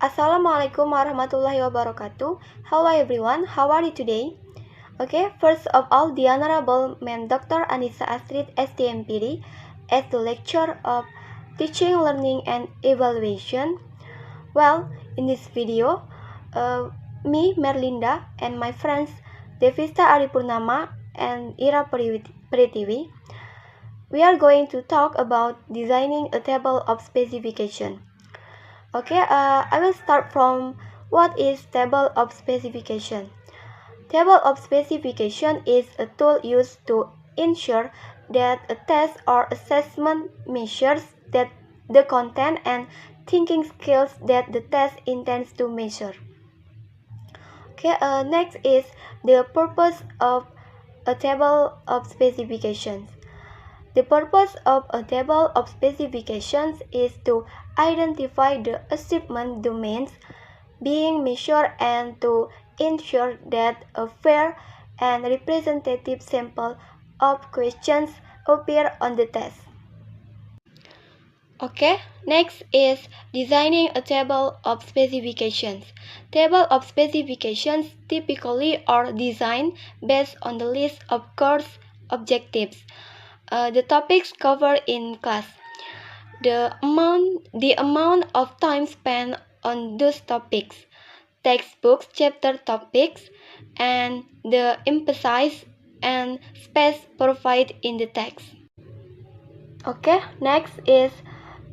Assalamualaikum warahmatullahi wabarakatuh. Hello everyone, how are you today? Okay, first of all, the Honorable Ma'am Dr. Anissa Astrid STMPD as the lecturer of Teaching, Learning and Evaluation. Well, in this video, me, Merlinda, and my friends Devistha, Arry Purnama and Ira Peritiwi, we are going to talk about designing a table of specification. Okay, I will start from what is table of specification. Table of specification is a tool used to ensure that a test or assessment measures that the content and thinking skills that the test intends to measure. Okay, next is the purpose of a table of specifications. The purpose of a table of specifications is to identify the achievement domains being measured and to ensure that a fair and representative sample of questions appear on the test. Okay, next is designing a table of specifications. Table of specifications typically are designed based on the list of course objectives. The topics covered in class, the amount of time spent on those topics, textbooks chapter topics, and the emphasis and space provided in the text. Okay, next is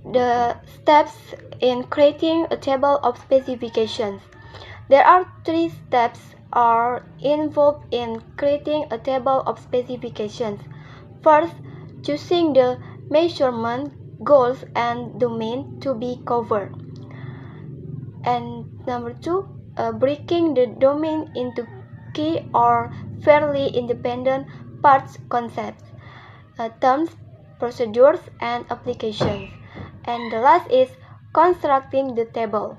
the steps in creating a table of specifications. There are 3 steps are involved in creating a table of specifications. First, choosing the measurement, goals, and domain to be covered. And number 2, breaking the domain into key or fairly independent parts concepts, terms, procedures, and applications. And the last is constructing the table.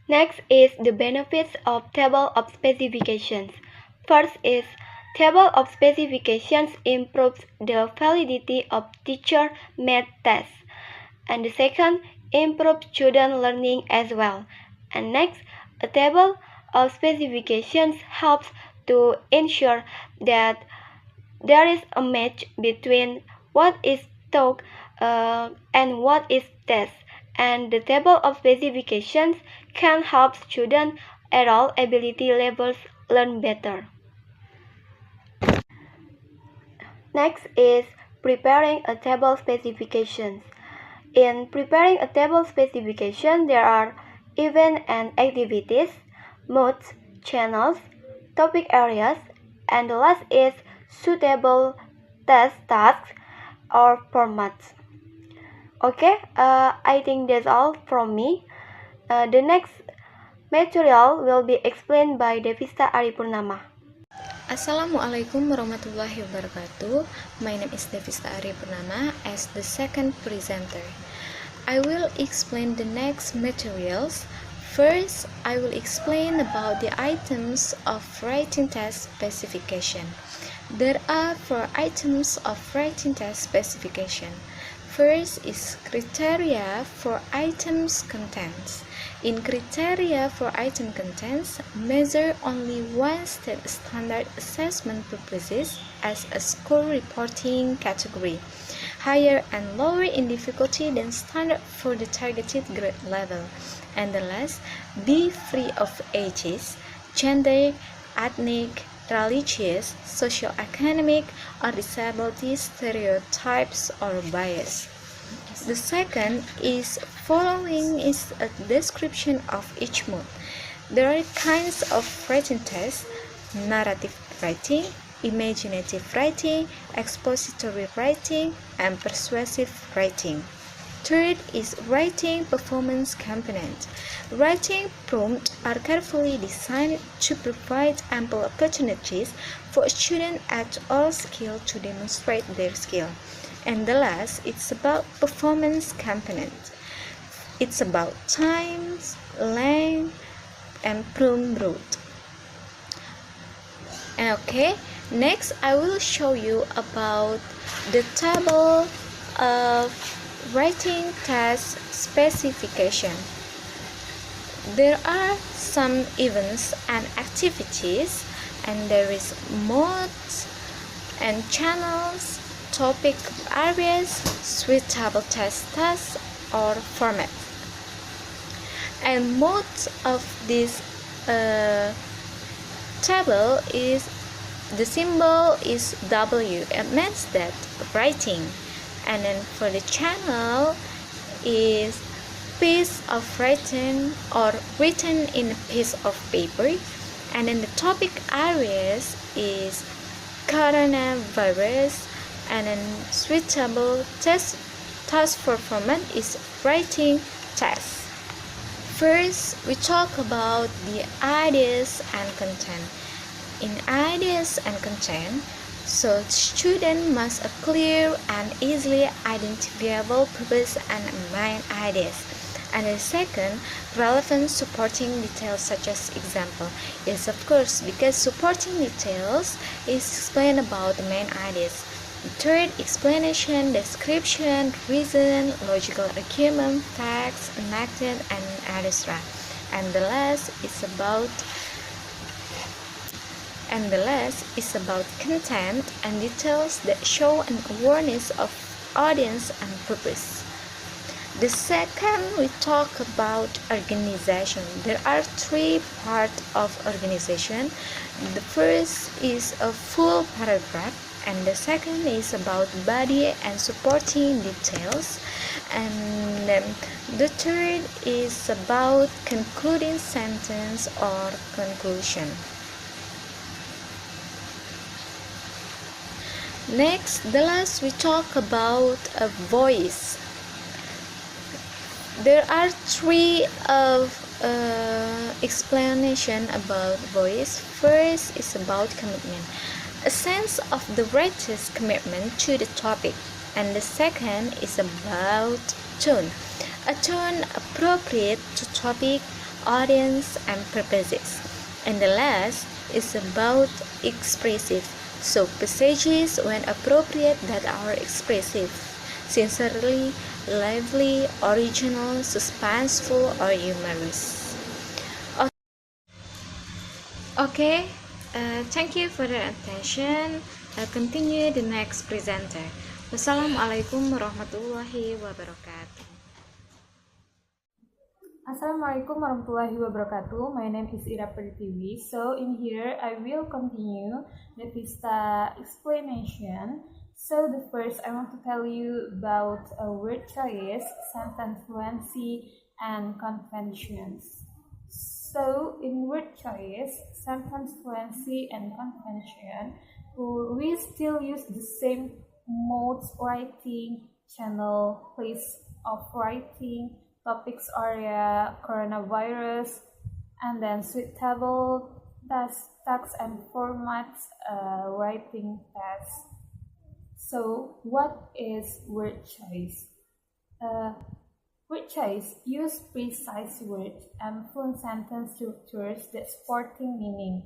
Next is the benefits of table of specifications. First is table of specifications improves the validity of teacher-made tests. And the second, improves student learning as well. And next, a table of specifications helps to ensure that there is a match between what is taught and what is test. And the table of specifications can help students at all ability levels learn better. Next is preparing a table specifications. In preparing a table specification, there are event and activities, modes, channels, topic areas, and the last is suitable test tasks or formats. Okay, I think that's all from me. The next material will be explained by Devistha Arry Purnama. Assalamualaikum warahmatullahi wabarakatuh. My name is Devistha Arry Purnama as the second presenter. I will explain the next materials. First, I will explain about the items of writing test specification. There are 4 items of writing test specification. First is criteria for items contents. In criteria for item contents, measure only one standard assessment purposes as a score reporting category, higher and lower in difficulty than standard for the targeted grade level. And the last, be free of ages, gender, ethnic, religious, socioeconomic, or disability stereotypes or bias. The second is following is a description of each mode. There are kinds of writing tests: narrative writing, imaginative writing, expository writing, and persuasive writing. Third is writing performance component. Writing prompts are carefully designed to provide ample opportunities for students at all skills to demonstrate their skill. And the last, it's about performance component. It's about times, length, and prompt route. Okay, next I will show you about the table of Writing task specification. There are some events and activities, and there is modes and channels, topic areas, suitable tasks or format. And modes of this table is the symbol is W. It means that writing. And then for the channel is piece of writing or written in a piece of paper. And then the topic areas is coronavirus. And then suitable task for format is writing task. First, we talk about the ideas and content. In ideas and content, so student must a clear and easily identifiable purpose and main ideas. And the second, relevant supporting details such as example. Yes, of course, because supporting details is explained about the main ideas. The third, explanation, description, reason, logical argument, facts, enacted, and etc. And the last is about content and details that show an awareness of audience and purpose. The second, we talk about organization. There are three parts of organization. The first is a full paragraph, and the second is about body and supporting details, and then the third is about concluding sentence or conclusion. Next, the last, we talk about a voice. There are three explanation about voice. First is about commitment, a sense of the writer's commitment to the topic, and the second is about tone, a tone appropriate to topic, audience, and purposes, and the last is about expressive, so passages when appropriate that are expressive, sincerely, lively, original, suspenseful, or humorous. Okay, thank you for your attention. Continue the next presenter. Wassalamualaikum warahmatullahi wabarakatuh. Assalamualaikum warahmatullahi wabarakatuh. My name is Ira Peritiwi. So in here I will continue the Devistha explanation. So the first I want to tell you about word choice, sentence fluency, and conventions. So in word choice, sentence fluency, and convention, we still use the same modes writing, channel, place of writing, topics area, coronavirus, and then suitable tasks and formats, writing tasks. So what is word choice? Word choice use precise words and fluent sentence structures that supporting meaning.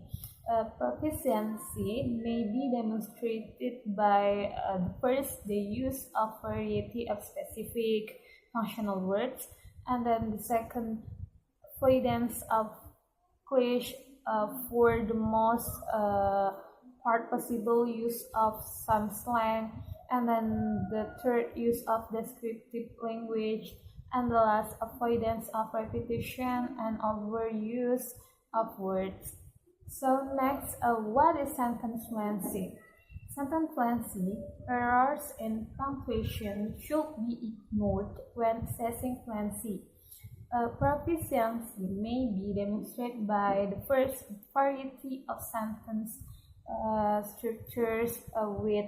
Proficiency may be demonstrated by the first, the use of variety of specific functional words, and then the second, avoidance of cliché for the most part possible use of some slang, and then the third, use of descriptive language, and the last, avoidance of repetition and overuse of words. So next, what is sentence fluency? Sentence fluency, errors in punctuation should be ignored when assessing fluency. Proficiency may be demonstrated by the first, variety of sentence structures with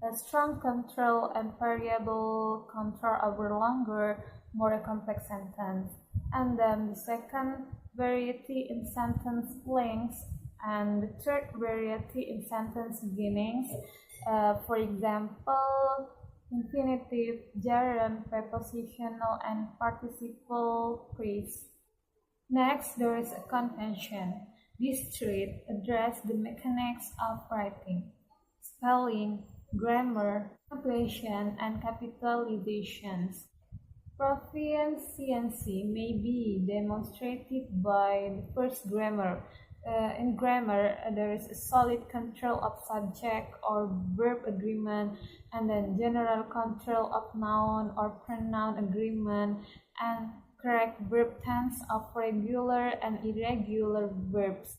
a strong control and variable control over longer, more complex sentence. And then the second, variety in sentence lengths, and the third, variety in sentence beginnings. For example, infinitive, gerund, prepositional, and participle phrase. Next, there is a convention. This trait addresses the mechanics of writing, spelling, grammar, punctuation, and capitalizations. Proficiency may be demonstrated by the first grammar. In grammar, there is a solid control of subject or verb agreement, and then general control of noun or pronoun agreement, and correct verb tense of regular and irregular verbs.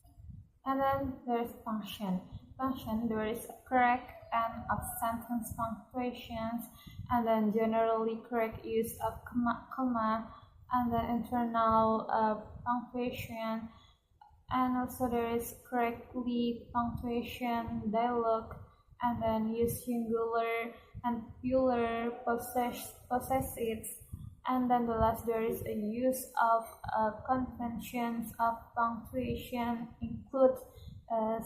And then there is function. Function, there is a correct end of sentence punctuations, and then generally correct use of comma, and then internal punctuation, and also there is correctly punctuation, dialogue, and then use singular and plural possessives, and then the last there is a use of conventions of punctuation include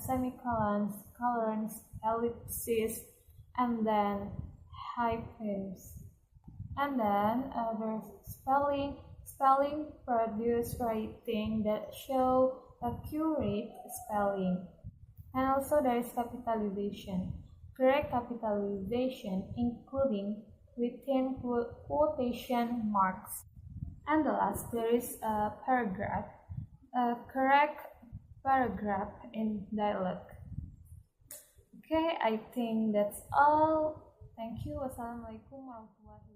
semicolons, colons, ellipses, and then hyphens. And then there's spelling produce writing that show accurate spelling. And also there is capitalization. Correct capitalization including within quotation marks. And the last there is a paragraph. A correct paragraph in dialogue. Okay, I think that's all. Thank you. Wassalamualaikum warahmatullahi wabarakatuh.